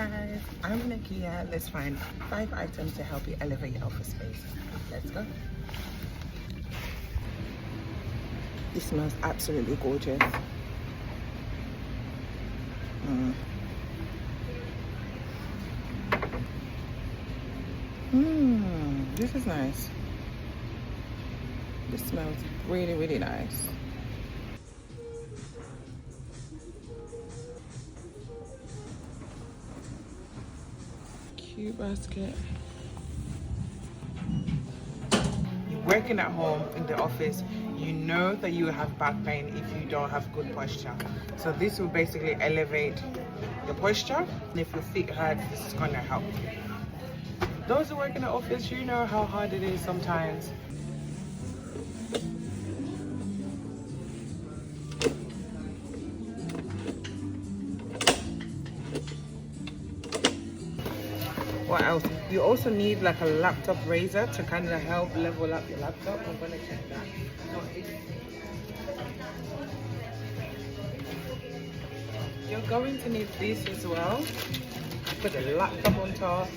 guys, I'm in Ikea. Let's find 5 items to help you elevate your office space. Let's go. This smells absolutely gorgeous. This is nice. This smells really, really nice. Cute basket. You're working at home in the office, you know that you have back pain if you don't have good posture. So this will basically elevate your posture. And if your feet hurt, this is gonna help. Those who work in the office, you know how hard it is sometimes. What else? You also need like a laptop razor to kind of help level up your laptop. I'm gonna check that. You're going to need this as well. Put the laptop on top.